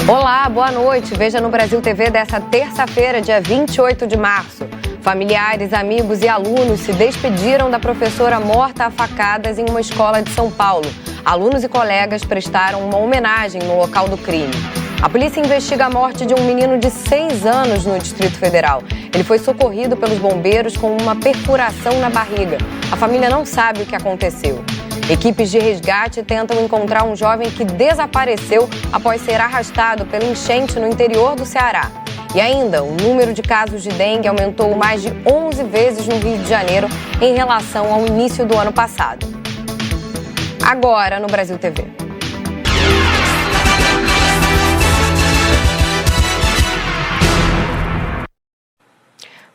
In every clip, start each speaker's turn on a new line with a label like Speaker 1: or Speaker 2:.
Speaker 1: Olá, boa noite. Veja no Brasil TV dessa terça-feira, dia 28 de março. Familiares, amigos e alunos se despediram da professora morta a facadas em uma escola de São Paulo. Alunos e colegas prestaram uma homenagem no local do crime. A polícia investiga a morte de um menino de 6 anos no Distrito Federal. Ele foi socorrido pelos bombeiros com uma perfuração na barriga. A família não sabe o que aconteceu. Equipes de resgate tentam encontrar um jovem que desapareceu após ser arrastado pela enchente no interior do Ceará. E ainda, o número de casos de dengue aumentou mais de 11 vezes no Rio de Janeiro em relação ao início do ano passado. Agora no Brasil TV.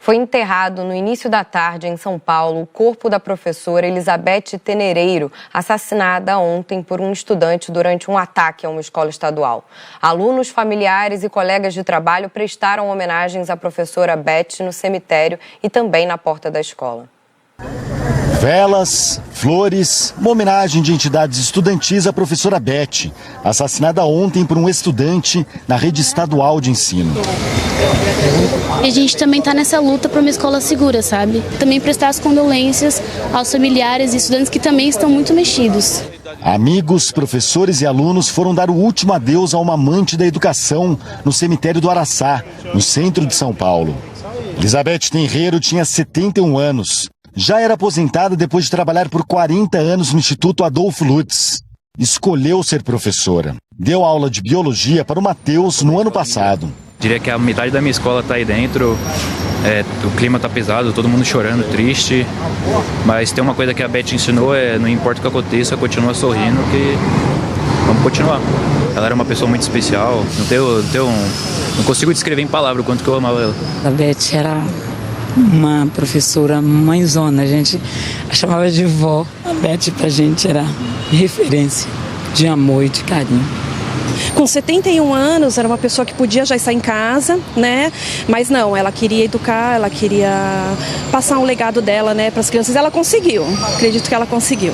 Speaker 1: Foi enterrado no início da tarde em São Paulo o corpo da professora Elizabeth Tenereiro, assassinada ontem por um estudante durante um ataque a uma escola estadual. Alunos, familiares e colegas de trabalho prestaram homenagens à professora Beth no cemitério e também na porta da escola.
Speaker 2: Velas, flores, uma homenagem de entidades estudantis à professora Beth, assassinada ontem por um estudante na rede estadual de ensino.
Speaker 3: A gente também está nessa luta para uma escola segura, sabe? Também prestar as condolências aos familiares e estudantes que também estão muito mexidos.
Speaker 2: Amigos, professores e alunos foram dar o último adeus a uma amante da educação no cemitério do Araçá, no centro de São Paulo. Elizabeth Tenereiro tinha 71 anos. Já era aposentada depois de trabalhar por 40 anos no Instituto Adolfo Lutz. Escolheu ser professora. Deu aula de biologia para o Mateus no ano passado.
Speaker 4: Diria que a metade da minha escola está aí dentro, o clima está pesado, todo mundo chorando, triste. Mas tem uma coisa que a Beth ensinou, não importa o que aconteça, continua sorrindo, que vamos continuar. Ela era uma pessoa muito especial, não consigo descrever em palavras o quanto que eu amava ela.
Speaker 5: A Beth era uma professora mãezona, a gente a chamava de vó. A Beth pra gente era referência de amor e de carinho.
Speaker 6: Com 71 anos, era uma pessoa que podia já estar em casa, né? Mas não, ela queria educar, ela queria passar um legado dela, né, para as crianças. Ela conseguiu, acredito que ela conseguiu.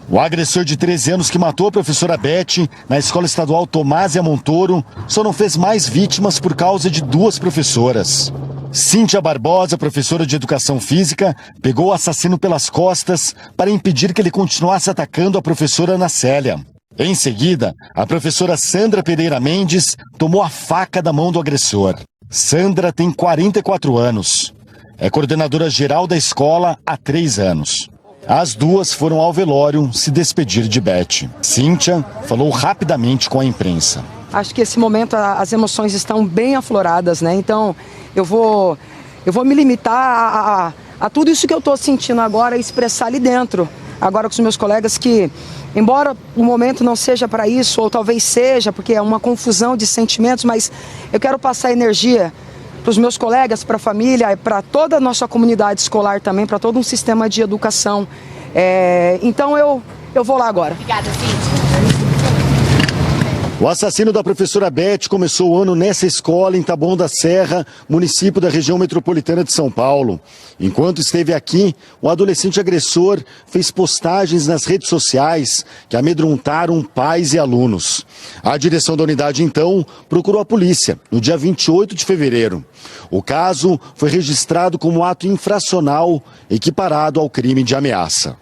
Speaker 2: O agressor de 13 anos que matou a professora Beth na escola estadual Tomásia Montoro só não fez mais vítimas por causa de 2 professoras. Cíntia Barbosa, professora de educação física, pegou o assassino pelas costas para impedir que ele continuasse atacando a professora Ana Célia. Em seguida, a professora Sandra Pereira Mendes tomou a faca da mão do agressor. Sandra tem 44 anos. É coordenadora geral da escola há 3 anos. As duas foram ao velório se despedir de Beth. Cíntia falou rapidamente com a imprensa.
Speaker 7: Acho que esse momento as emoções estão bem afloradas, né? Então eu vou me limitar a tudo isso que eu estou sentindo agora, expressar ali dentro. Agora com os meus colegas que, embora o momento não seja para isso, ou talvez seja, porque é uma confusão de sentimentos, mas eu quero passar energia para os meus colegas, para a família, para toda a nossa comunidade escolar também, para todo um sistema de educação. Então eu vou lá agora.
Speaker 3: Obrigada, Cíntia.
Speaker 2: O assassino da professora Beth começou o ano nessa escola em Taboão da Serra, município da região metropolitana de São Paulo. Enquanto esteve aqui, o adolescente agressor fez postagens nas redes sociais que amedrontaram pais e alunos. A direção da unidade, então, procurou a polícia no dia 28 de fevereiro. O caso foi registrado como ato infracional equiparado ao crime de ameaça.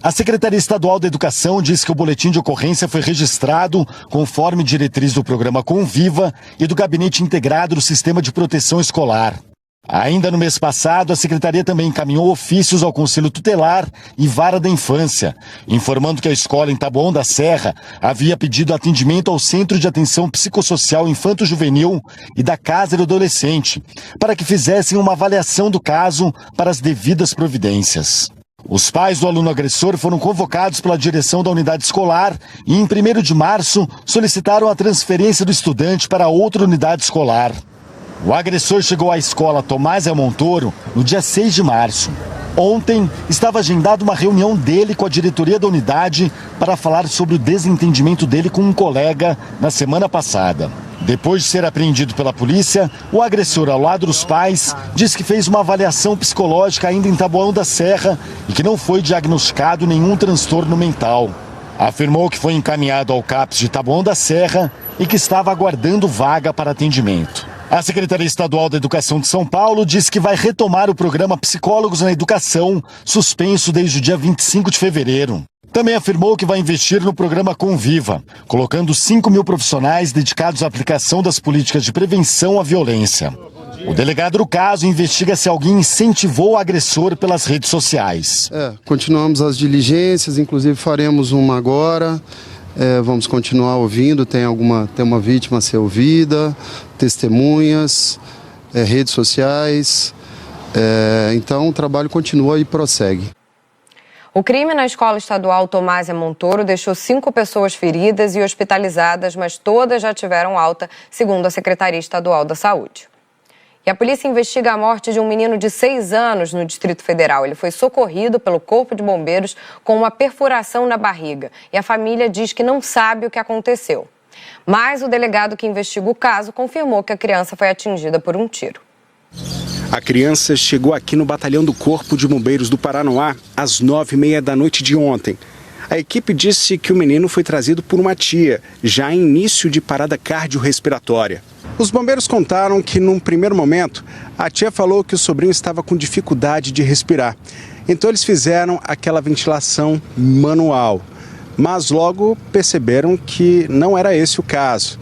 Speaker 2: A Secretaria Estadual da Educação diz que o boletim de ocorrência foi registrado conforme diretriz do programa Conviva e do Gabinete Integrado do Sistema de Proteção Escolar. Ainda no mês passado, a Secretaria também encaminhou ofícios ao Conselho Tutelar e Vara da Infância, informando que a escola em Taboão da Serra havia pedido atendimento ao Centro de Atenção Psicossocial Infanto-Juvenil e da Casa do Adolescente, para que fizessem uma avaliação do caso para as devidas providências. Os pais do aluno agressor foram convocados pela direção da unidade escolar e, em 1º de março, solicitaram a transferência do estudante para outra unidade escolar. O agressor chegou à escola Tomásia Montoro no dia 6 de março. Ontem, estava agendada uma reunião dele com a diretoria da unidade para falar sobre o desentendimento dele com um colega na semana passada. Depois de ser apreendido pela polícia, o agressor, ao lado dos pais, diz que fez uma avaliação psicológica ainda em Taboão da Serra e que não foi diagnosticado nenhum transtorno mental. Afirmou que foi encaminhado ao CAPS de Taboão da Serra e que estava aguardando vaga para atendimento. A Secretaria Estadual da Educação de São Paulo disse que vai retomar o programa Psicólogos na Educação, suspenso desde o dia 25 de fevereiro. Também afirmou que vai investir no programa Conviva, colocando 5 mil profissionais dedicados à aplicação das políticas de prevenção à violência. O delegado do caso investiga se alguém incentivou o agressor pelas redes sociais.
Speaker 8: Continuamos as diligências, inclusive faremos uma agora. Vamos continuar ouvindo, tem uma vítima a ser ouvida, testemunhas, redes sociais. Então o trabalho continua e prossegue.
Speaker 1: O crime na escola estadual Tomásia Montoro deixou 5 pessoas feridas e hospitalizadas, mas todas já tiveram alta, segundo a Secretaria Estadual da Saúde. E a polícia investiga a morte de um menino de 6 anos no Distrito Federal. Ele foi socorrido pelo Corpo de Bombeiros com uma perfuração na barriga. E a família diz que não sabe o que aconteceu. Mas o delegado que investiga o caso confirmou que a criança foi atingida por um tiro.
Speaker 9: A criança chegou aqui no batalhão do Corpo de Bombeiros do Paranoá às 9h30 da noite de ontem. A equipe disse que o menino foi trazido por uma tia, já em início de parada cardiorrespiratória. Os bombeiros contaram que, num primeiro momento, a tia falou que o sobrinho estava com dificuldade de respirar. Então eles fizeram aquela ventilação manual, mas logo perceberam que não era esse o caso.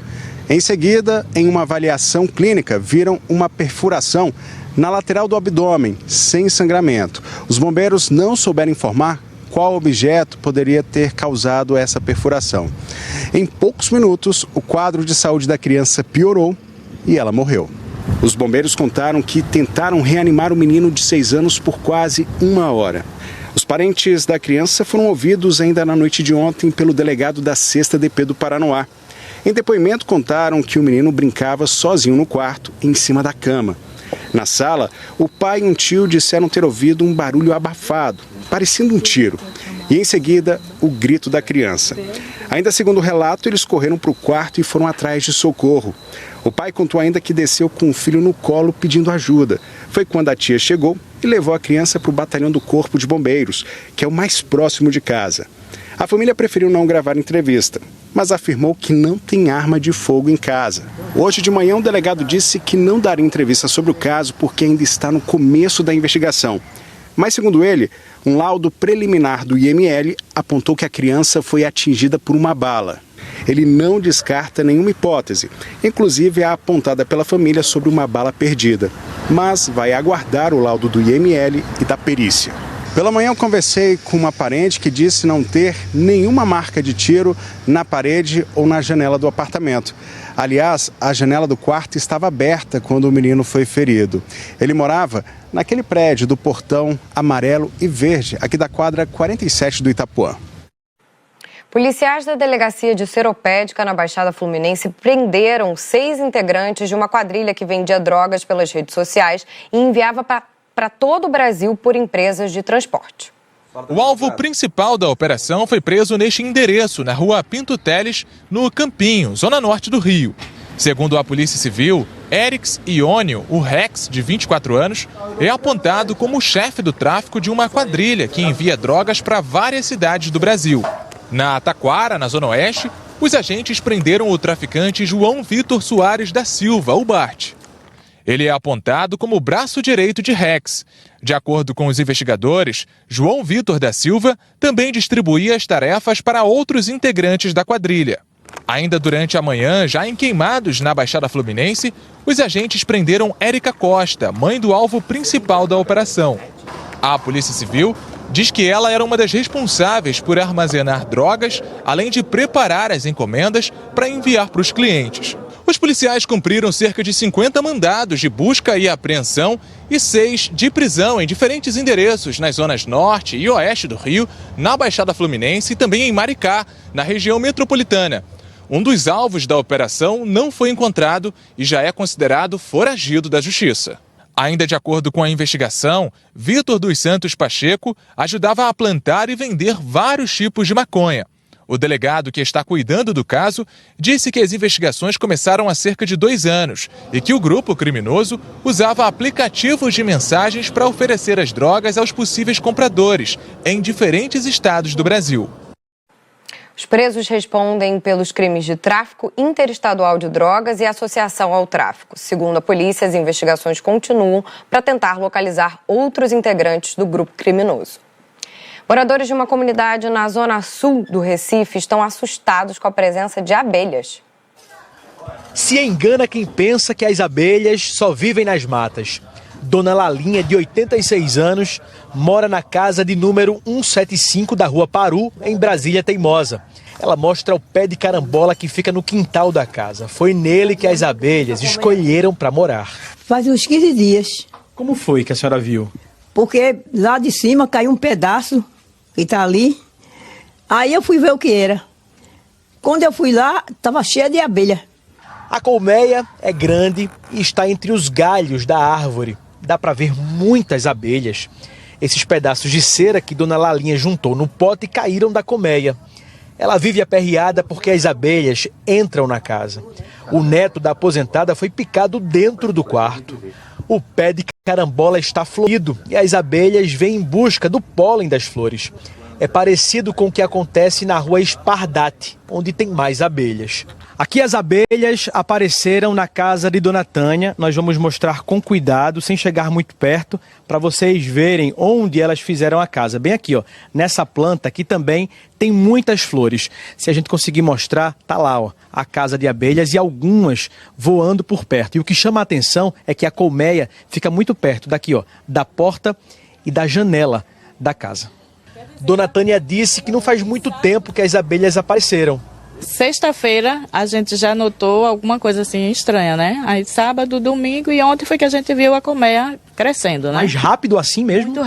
Speaker 9: Em seguida, em uma avaliação clínica, viram uma perfuração na lateral do abdômen, sem sangramento. Os bombeiros não souberam informar qual objeto poderia ter causado essa perfuração. Em poucos minutos, o quadro de saúde da criança piorou e ela morreu. Os bombeiros contaram que tentaram reanimar o menino de 6 anos por quase 1 hora. Os parentes da criança foram ouvidos ainda na noite de ontem pelo delegado da 6ª DP do Paranoá. Em depoimento, contaram que o menino brincava sozinho no quarto, em cima da cama. Na sala, o pai e um tio disseram ter ouvido um barulho abafado, parecendo um tiro, e em seguida o grito da criança. Ainda segundo o relato, eles correram para o quarto e foram atrás de socorro. O pai contou ainda que desceu com o filho no colo pedindo ajuda. Foi quando a tia chegou e levou a criança para o batalhão do Corpo de Bombeiros, que é o mais próximo de casa. A família preferiu não gravar entrevista, mas afirmou que não tem arma de fogo em casa. Hoje de manhã, o delegado disse que não daria entrevista sobre o caso porque ainda está no começo da investigação. Mas, segundo ele, um laudo preliminar do IML apontou que a criança foi atingida por uma bala. Ele não descarta nenhuma hipótese, inclusive a apontada pela família sobre uma bala perdida, mas vai aguardar o laudo do IML e da perícia. Pela manhã eu conversei com uma parente que disse não ter nenhuma marca de tiro na parede ou na janela do apartamento. Aliás, a janela do quarto estava aberta quando o menino foi ferido. Ele morava naquele prédio do portão amarelo e verde, aqui da quadra 47 do Itapuã.
Speaker 1: Policiais da delegacia de Seropédica, na Baixada Fluminense, prenderam 6 integrantes de uma quadrilha que vendia drogas pelas redes sociais e enviava para todo o Brasil por empresas de transporte.
Speaker 10: O alvo principal da operação foi preso neste endereço, na rua Pinto Teles, no Campinho, zona norte do Rio. Segundo a Polícia Civil, Erix Iônio, o Rex, de 24 anos, é apontado como o chefe do tráfico de uma quadrilha que envia drogas para várias cidades do Brasil. Na Taquara, na zona oeste, os agentes prenderam o traficante João Vitor Soares da Silva, o Bart. Ele é apontado como o braço direito de Rex. De acordo com os investigadores, João Vitor da Silva também distribuía as tarefas para outros integrantes da quadrilha. Ainda durante a manhã, já em Queimados, na Baixada Fluminense, os agentes prenderam Érica Costa, mãe do alvo principal da operação. A Polícia Civil diz que ela era uma das responsáveis por armazenar drogas, além de preparar as encomendas para enviar para os clientes. Os policiais cumpriram cerca de 50 mandados de busca e apreensão e 6 de prisão em diferentes endereços nas zonas norte e oeste do Rio, na Baixada Fluminense e também em Maricá, na região metropolitana. Um dos alvos da operação não foi encontrado e já é considerado foragido da Justiça. Ainda de acordo com a investigação, Vitor dos Santos Pacheco ajudava a plantar e vender vários tipos de maconha. O delegado que está cuidando do caso disse que as investigações começaram há cerca de 2 anos e que o grupo criminoso usava aplicativos de mensagens para oferecer as drogas aos possíveis compradores em diferentes estados do Brasil.
Speaker 1: Os presos respondem pelos crimes de tráfico interestadual de drogas e associação ao tráfico. Segundo a polícia, as investigações continuam para tentar localizar outros integrantes do grupo criminoso. Moradores de uma comunidade na zona sul do Recife estão assustados com a presença de abelhas.
Speaker 11: Se engana quem pensa que as abelhas só vivem nas matas. Dona Lalinha, de 86 anos, mora na casa de número 175 da Rua Paru, em Brasília Teimosa. Ela mostra o pé de carambola que fica no quintal da casa. Foi nele que as abelhas escolheram para morar.
Speaker 12: Faz uns 15 dias.
Speaker 11: Como foi que a senhora viu?
Speaker 12: Porque lá de cima caiu um pedaço que está ali. Aí eu fui ver o que era. Quando eu fui lá, estava cheia de abelha.
Speaker 11: A colmeia é grande e está entre os galhos da árvore. Dá para ver muitas abelhas. Esses pedaços de cera que Dona Lalinha juntou no pote caíram da colmeia. Ela vive aperreada porque as abelhas entram na casa. O neto da aposentada foi picado dentro do quarto. O pé de carambola está florido e as abelhas vêm em busca do pólen das flores. É parecido com o que acontece na Rua Espardate, onde tem mais abelhas. Aqui as abelhas apareceram na casa de Dona Tânia. Nós vamos mostrar com cuidado, sem chegar muito perto, para vocês verem onde elas fizeram a casa. Bem aqui, ó, nessa planta aqui também tem muitas flores. Se a gente conseguir mostrar, tá lá, ó, a casa de abelhas e algumas voando por perto. E o que chama a atenção é que a colmeia fica muito perto daqui, ó, da porta e da janela da casa. Dona Tânia disse que não faz muito tempo que as abelhas apareceram.
Speaker 13: Sexta-feira a gente já notou alguma coisa assim estranha, né? Aí sábado, domingo e ontem foi que a gente viu a colmeia crescendo, né?
Speaker 11: Mais rápido assim mesmo?
Speaker 13: Muito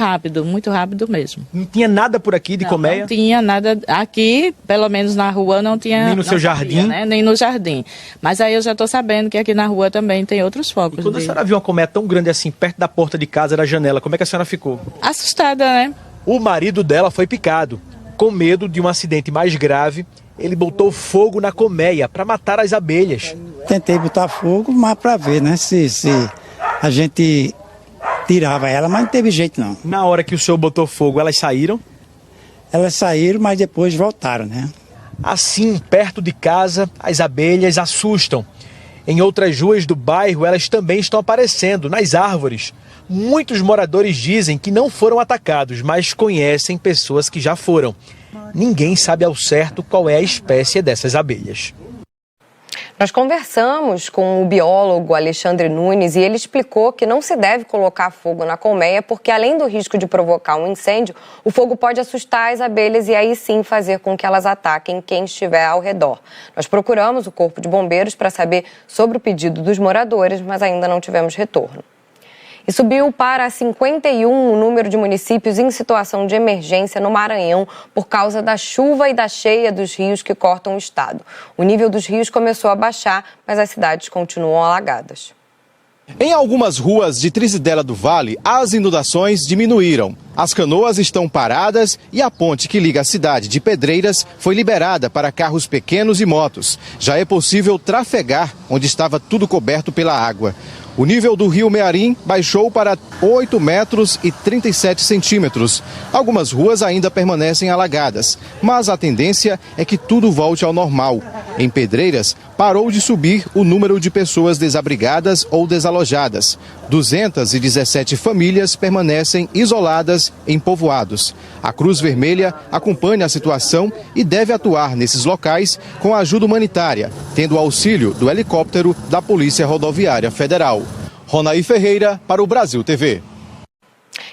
Speaker 13: rápido mesmo.
Speaker 11: Não tinha nada por aqui de colmeia?
Speaker 13: Não tinha nada aqui, pelo menos na rua não tinha.
Speaker 11: Nem no seu jardim?
Speaker 13: Né? Nem no jardim. Mas aí eu já estou sabendo que aqui na rua também tem outros focos.
Speaker 11: E quando a senhora viu uma colmeia tão grande assim, perto da porta de casa, da janela, como é que a senhora ficou?
Speaker 13: Assustada, né?
Speaker 11: O marido dela foi picado. Com medo de um acidente mais grave, ele botou fogo na colmeia para matar as abelhas.
Speaker 14: Tentei botar fogo, mas para ver, né, se a gente tirava ela, mas não teve jeito não.
Speaker 11: Na hora que o senhor botou fogo, elas saíram?
Speaker 14: Elas saíram, mas depois voltaram, né?
Speaker 11: Assim, perto de casa, as abelhas assustam. Em outras ruas do bairro, elas também estão aparecendo, nas árvores. Muitos moradores dizem que não foram atacados, mas conhecem pessoas que já foram. Ninguém sabe ao certo qual é a espécie dessas abelhas.
Speaker 1: Nós conversamos com o biólogo Alexandre Nunes e ele explicou que não se deve colocar fogo na colmeia porque, além do risco de provocar um incêndio, o fogo pode assustar as abelhas e aí sim fazer com que elas ataquem quem estiver ao redor. Nós procuramos o Corpo de Bombeiros para saber sobre o pedido dos moradores, mas ainda não tivemos retorno. E subiu para 51 o número de municípios em situação de emergência no Maranhão por causa da chuva e da cheia dos rios que cortam o estado. O nível dos rios começou a baixar, mas as cidades continuam alagadas.
Speaker 15: Em algumas ruas de Trizidela do Vale, as inundações diminuíram. As canoas estão paradas e a ponte que liga a cidade de Pedreiras foi liberada para carros pequenos e motos. Já é possível trafegar onde estava tudo coberto pela água. O nível do rio Mearim baixou para 8 metros e 37 centímetros. Algumas ruas ainda permanecem alagadas, mas a tendência é que tudo volte ao normal. Em Pedreiras, parou de subir o número de pessoas desabrigadas ou desalojadas. 217 famílias permanecem isoladas em povoados. A Cruz Vermelha acompanha a situação e deve atuar nesses locais com ajuda humanitária, tendo o auxílio do helicóptero da Polícia Rodoviária Federal. Ronaí Ferreira, para o Brasil TV.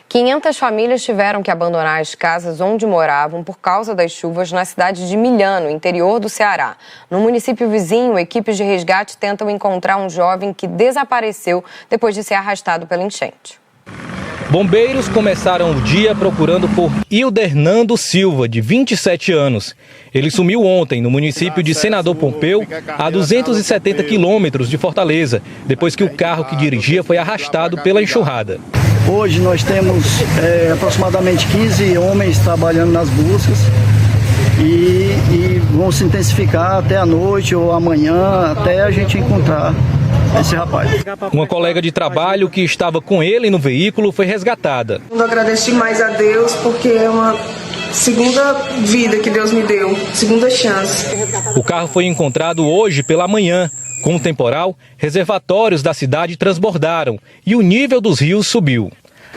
Speaker 1: 500 famílias tiveram que abandonar as casas onde moravam por causa das chuvas na cidade de Milhano, interior do Ceará. No município vizinho, equipes de resgate tentam encontrar um jovem que desapareceu depois de ser arrastado pela enchente.
Speaker 16: Bombeiros começaram o dia procurando por Hildernando Silva, de 27 anos. Ele sumiu ontem no município de Senador Pompeu, a 270 quilômetros de Fortaleza, depois que o carro que dirigia foi arrastado pela enxurrada.
Speaker 17: Hoje nós temos aproximadamente 15 homens trabalhando nas buscas e vão se intensificar até a noite ou amanhã, até a gente encontrar esse rapaz.
Speaker 16: Uma colega de trabalho que estava com ele no veículo foi resgatada.
Speaker 18: Eu agradeço demais a Deus porque é uma segunda vida que Deus me deu, segunda chance.
Speaker 16: O carro foi encontrado hoje pela manhã. Com o temporal, reservatórios da cidade transbordaram e o nível dos rios subiu.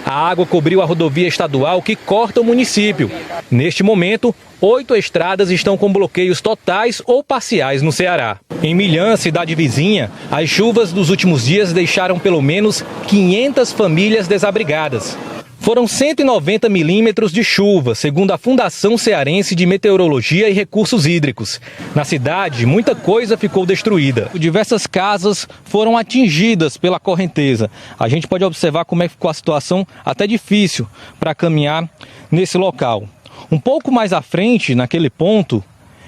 Speaker 16: A água cobriu a rodovia estadual que corta o município. Neste momento, 8 estradas estão com bloqueios totais ou parciais no Ceará. Em Milhã, cidade vizinha, as chuvas dos últimos dias deixaram pelo menos 500 famílias desabrigadas. Foram 190 milímetros de chuva, segundo a Fundação Cearense de Meteorologia e Recursos Hídricos. Na cidade, muita coisa ficou destruída. Diversas casas foram atingidas pela correnteza. A gente pode observar como é que ficou a situação até difícil para caminhar nesse local. Um pouco mais à frente, naquele ponto,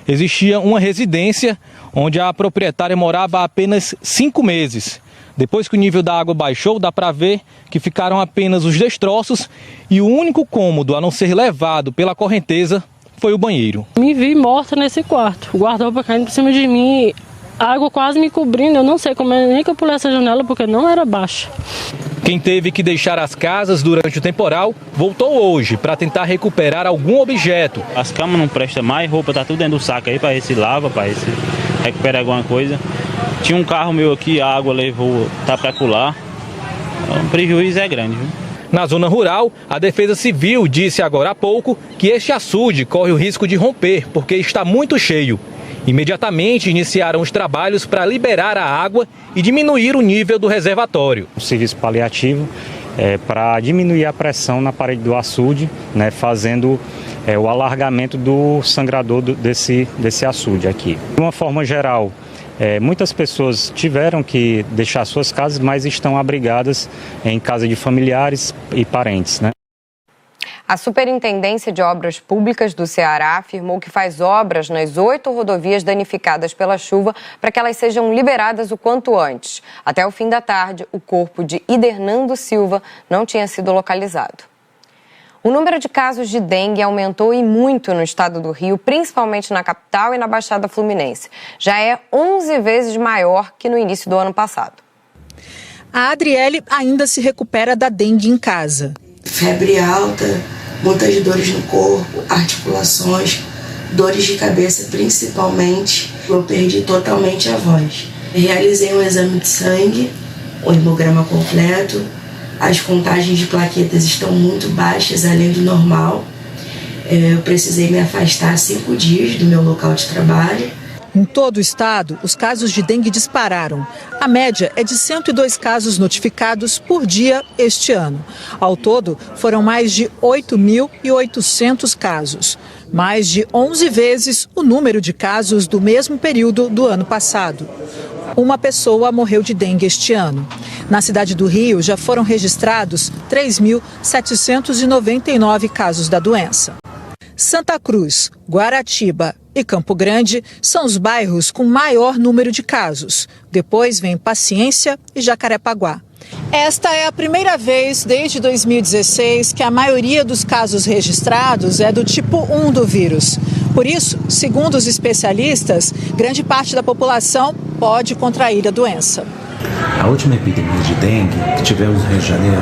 Speaker 16: existia uma residência onde a proprietária morava há apenas 5 meses. Depois que o nível da água baixou, dá para ver que ficaram apenas os destroços e o único cômodo a não ser levado pela correnteza foi o banheiro.
Speaker 19: Me vi morta nesse quarto, o guarda-roupa caindo por cima de mim, a água quase me cobrindo, eu não sei como é nem que eu pulei essa janela porque não era baixa.
Speaker 16: Quem teve que deixar as casas durante o temporal voltou hoje para tentar recuperar algum objeto.
Speaker 20: As camas não prestam mais, roupa tá tudo dentro do saco aí para ver se lava, para ver se recupera alguma coisa. Tinha um carro meu aqui, a água levou, tá para pular. Então, o prejuízo é grande, viu?
Speaker 16: Na zona rural, a Defesa Civil disse agora há pouco que este açude corre o risco de romper porque está muito cheio. Imediatamente iniciaram os trabalhos para liberar a água e diminuir o nível do reservatório.
Speaker 21: O serviço paliativo para diminuir a pressão na parede do açude, né, fazendo o alargamento do sangrador desse açude aqui. De uma forma geral, muitas pessoas tiveram que deixar suas casas, mas estão abrigadas em casa de familiares e parentes, né?
Speaker 1: A Superintendência de Obras Públicas do Ceará afirmou que faz obras nas 8 rodovias danificadas pela chuva para que elas sejam liberadas o quanto antes. Até o fim da tarde, o corpo de Idernando Silva não tinha sido localizado. O número de casos de dengue aumentou e muito no estado do Rio, principalmente na capital e na Baixada Fluminense. Já é 11 vezes maior que no início do ano passado.
Speaker 22: A Adriele ainda se recupera da dengue em casa.
Speaker 23: Febre alta, muitas dores no corpo, articulações, dores de cabeça principalmente. Eu perdi totalmente a voz. Realizei um exame de sangue, um hemograma completo. As contagens de plaquetas estão muito baixas, além do normal. Eu precisei me afastar 5 dias do meu local de trabalho.
Speaker 22: Em todo o estado, os casos de dengue dispararam. A média é de 102 casos notificados por dia este ano. Ao todo, foram mais de 8.800 casos. Mais de 11 vezes o número de casos do mesmo período do ano passado. Uma pessoa morreu de dengue este ano. Na cidade do Rio, já foram registrados 3.799 casos da doença. Santa Cruz, Guaratiba e Campo Grande são os bairros com maior número de casos. Depois vem Paciência e Jacarepaguá. Esta é a primeira vez desde 2016 que a maioria dos casos registrados é do tipo 1 do vírus. Por isso, segundo os especialistas, grande parte da população pode contrair a doença.
Speaker 24: A última epidemia de dengue que tivemos no Rio de Janeiro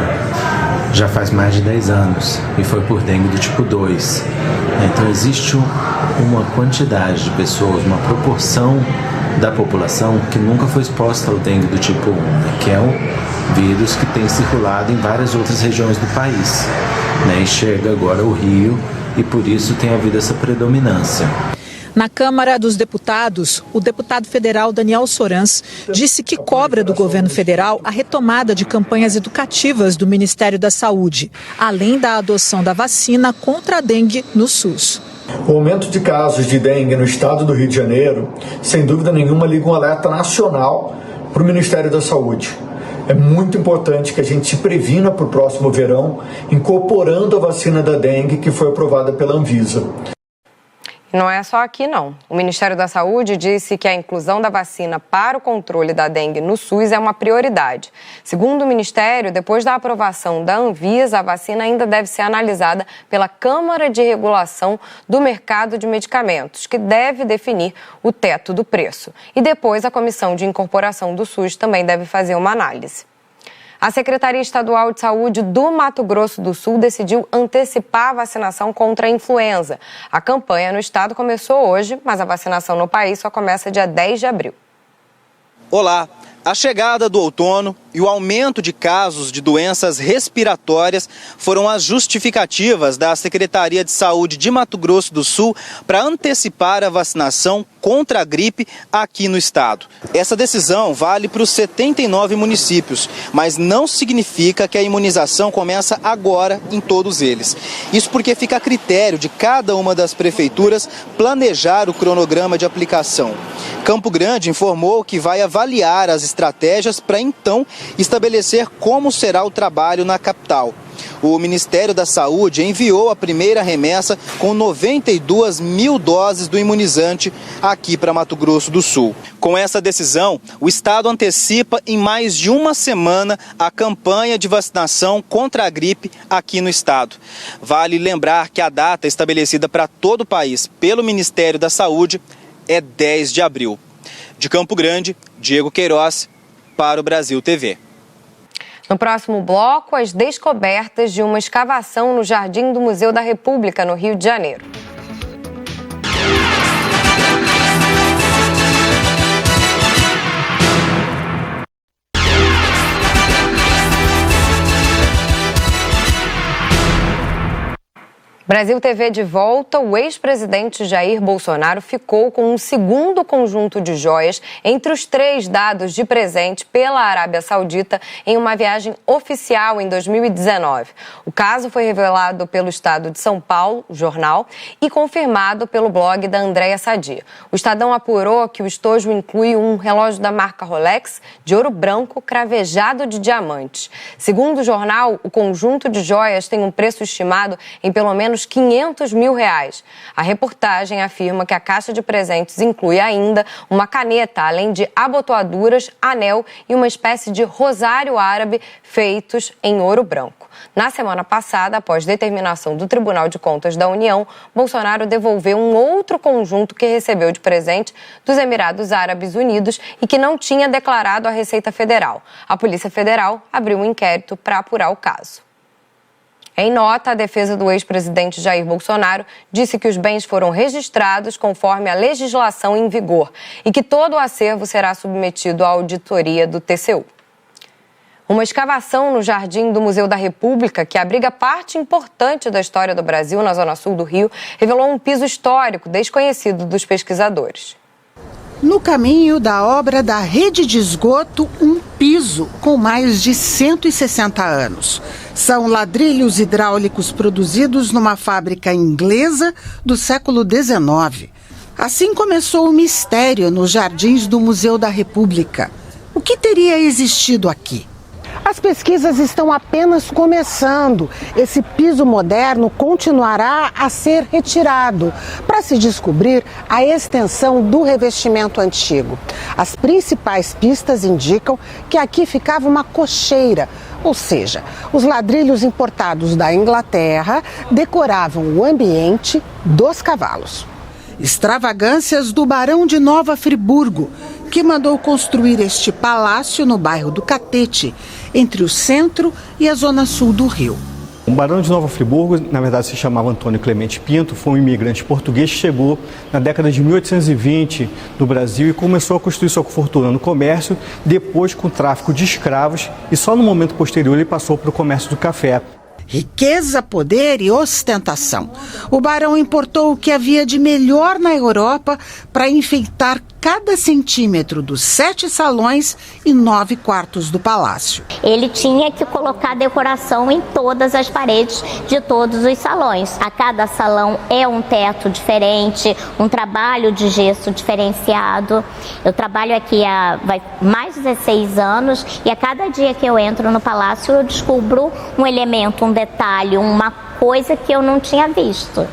Speaker 24: já faz mais de 10 anos e foi por dengue do tipo 2. Então existe uma quantidade de pessoas, uma proporção da população que nunca foi exposta ao dengue do tipo 1, né, que é um vírus que tem circulado em várias outras regiões do país, né, e chega agora ao Rio e por isso tem havido essa predominância.
Speaker 22: Na Câmara dos Deputados, o deputado federal Daniel Sorans disse que cobra do governo federal a retomada de campanhas educativas do Ministério da Saúde, além da adoção da vacina contra a dengue no SUS.
Speaker 25: O aumento de casos de dengue no estado do Rio de Janeiro, sem dúvida nenhuma, liga um alerta nacional para o Ministério da Saúde. É muito importante que a gente se previna para o próximo verão, incorporando a vacina da dengue que foi aprovada pela Anvisa.
Speaker 1: Não é só aqui, não. O Ministério da Saúde disse que a inclusão da vacina para o controle da dengue no SUS é uma prioridade. Segundo o Ministério, depois da aprovação da Anvisa, a vacina ainda deve ser analisada pela Câmara de Regulação do Mercado de Medicamentos, que deve definir o teto do preço. E depois a Comissão de Incorporação do SUS também deve fazer uma análise. A Secretaria Estadual de Saúde do Mato Grosso do Sul decidiu antecipar a vacinação contra a influenza. A campanha no estado começou hoje, mas a vacinação no país só começa dia 10 de abril.
Speaker 3: Olá! A chegada do outono e o aumento de casos de doenças respiratórias foram as justificativas da Secretaria de Saúde de Mato Grosso do Sul para antecipar a vacinação contra a gripe aqui no estado. Essa decisão vale para os 79 municípios, mas não significa que a imunização começa agora em todos eles. Isso porque fica a critério de cada uma das prefeituras planejar o cronograma de aplicação. Campo Grande informou que vai avaliar as estratégias para então estabelecer como será o trabalho na capital. O Ministério da Saúde enviou a primeira remessa com 92 mil doses do imunizante aqui para Mato Grosso do Sul. Com essa decisão, o estado antecipa em mais de uma semana a campanha de vacinação contra a gripe aqui no estado. Vale lembrar que a data estabelecida para todo o país pelo Ministério da Saúde é 10 de abril. De Campo Grande, Diego Queiroz, para o Brasil TV.
Speaker 1: No próximo bloco, as descobertas de uma escavação no Jardim do Museu da República, no Rio de Janeiro. Brasil TV de volta, o ex-presidente Jair Bolsonaro ficou com um segundo conjunto de joias entre os 3 dados de presente pela Arábia Saudita em uma viagem oficial em 2019. O caso foi revelado pelo Estado de São Paulo, o jornal, e confirmado pelo blog da Andréa Sadia. O Estadão apurou que o estojo inclui um relógio da marca Rolex de ouro branco cravejado de diamantes. Segundo o jornal, o conjunto de joias tem um preço estimado em pelo menos R$500 mil. A reportagem afirma que a caixa de presentes inclui ainda uma caneta, além de abotoaduras, anel e uma espécie de rosário árabe feitos em ouro branco. Na semana passada, após determinação do Tribunal de Contas da União, Bolsonaro devolveu um outro conjunto que recebeu de presente dos Emirados Árabes Unidos e que não tinha declarado à Receita Federal. A Polícia Federal abriu um inquérito para apurar o caso. Em nota, a defesa do ex-presidente Jair Bolsonaro disse que os bens foram registrados conforme a legislação em vigor e que todo o acervo será submetido à auditoria do TCU. Uma escavação no Jardim do Museu da República, que abriga parte importante da história do Brasil na zona sul do Rio, revelou um piso histórico desconhecido dos pesquisadores.
Speaker 4: No caminho da obra da rede de esgoto, um piso com mais de 160 anos. São ladrilhos hidráulicos produzidos numa fábrica inglesa do século XIX. Assim começou o mistério nos jardins do Museu da República. O que teria existido aqui? As pesquisas estão apenas começando. Esse piso moderno continuará a ser retirado para se descobrir a extensão do revestimento antigo. As principais pistas indicam que aqui ficava uma cocheira, ou seja, os ladrilhos importados da Inglaterra decoravam o ambiente dos cavalos. Extravagâncias do Barão de Nova Friburgo, que mandou construir este palácio no bairro do Catete, entre o centro e a zona sul do Rio.
Speaker 5: O Barão de Nova Friburgo, na verdade se chamava Antônio Clemente Pinto, foi um imigrante português que chegou na década de 1820 no Brasil e começou a construir sua fortuna no comércio, depois com o tráfico de escravos, e só no momento posterior ele passou para o comércio do café.
Speaker 4: Riqueza, poder e ostentação. O barão importou o que havia de melhor na Europa para enfeitar cada centímetro dos 7 salões e 9 quartos do palácio.
Speaker 6: Ele tinha que colocar decoração em todas as paredes de todos os salões. A cada salão é um teto diferente, um trabalho de gesso diferenciado. Eu trabalho aqui há mais de 16 anos e a cada dia que eu entro no palácio eu descubro um elemento, um detalhe, uma coisa que eu não tinha visto.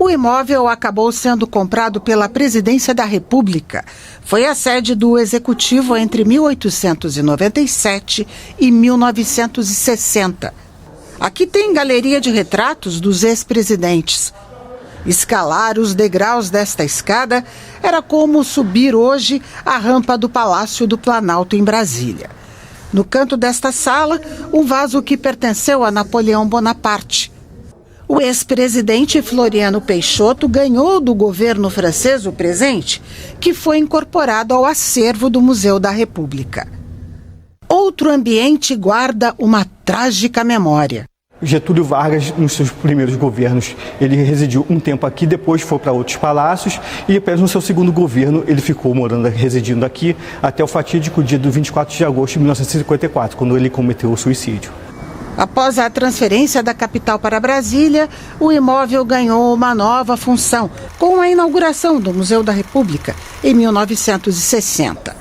Speaker 4: O imóvel acabou sendo comprado pela Presidência da República. Foi a sede do Executivo entre 1897 e 1960. Aqui tem galeria de retratos dos ex-presidentes. Escalar os degraus desta escada era como subir hoje a rampa do Palácio do Planalto em Brasília. No canto desta sala, um vaso que pertenceu a Napoleão Bonaparte. O ex-presidente Floriano Peixoto ganhou do governo francês o presente, que foi incorporado ao acervo do Museu da República. Outro ambiente guarda uma trágica memória.
Speaker 5: Getúlio Vargas, nos seus primeiros governos, ele residiu um tempo aqui, depois foi para outros palácios e apenas no seu segundo governo ele ficou residindo aqui até o fatídico dia do 24 de agosto de 1954, quando ele cometeu o suicídio.
Speaker 4: Após a transferência da capital para Brasília, o imóvel ganhou uma nova função, com a inauguração do Museu da República, em 1960.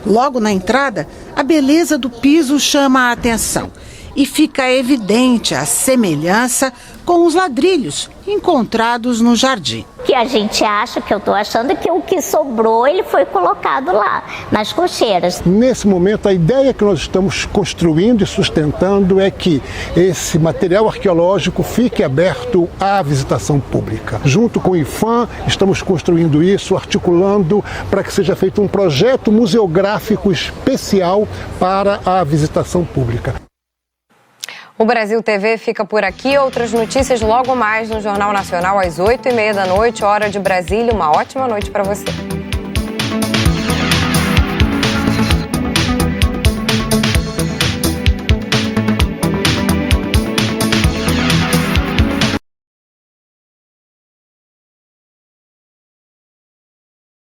Speaker 4: Logo na entrada, a beleza do piso chama a atenção e fica evidente a semelhança com os ladrilhos encontrados no jardim.
Speaker 6: Que a gente acha, que eu estou achando, que o que sobrou ele foi colocado lá, nas cocheiras.
Speaker 2: Nesse momento, a ideia que nós estamos construindo e sustentando é que esse material arqueológico fique aberto à visitação pública. Junto com o IPHAN, estamos construindo isso, articulando para que seja feito um projeto museográfico especial para a visitação pública.
Speaker 1: O Brasil TV fica por aqui. Outras notícias logo mais no Jornal Nacional às 8h30 da noite, hora de Brasília. Uma ótima noite para você.